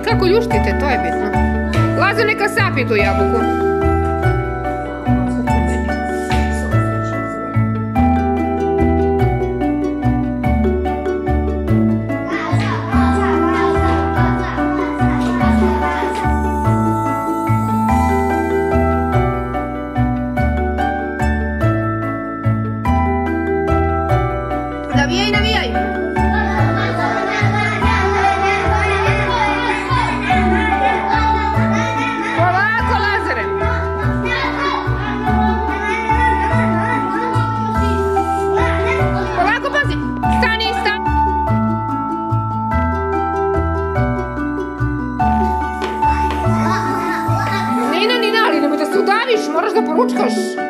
kako ljuštite, to je bitno. Lazo neka sapi tu jabuku. Navijaj, navijaj! Polako, Lazare! Polako, pazi! Stani, stani! Nina, ali nemoj da se udaviš, moraš da poručkaš.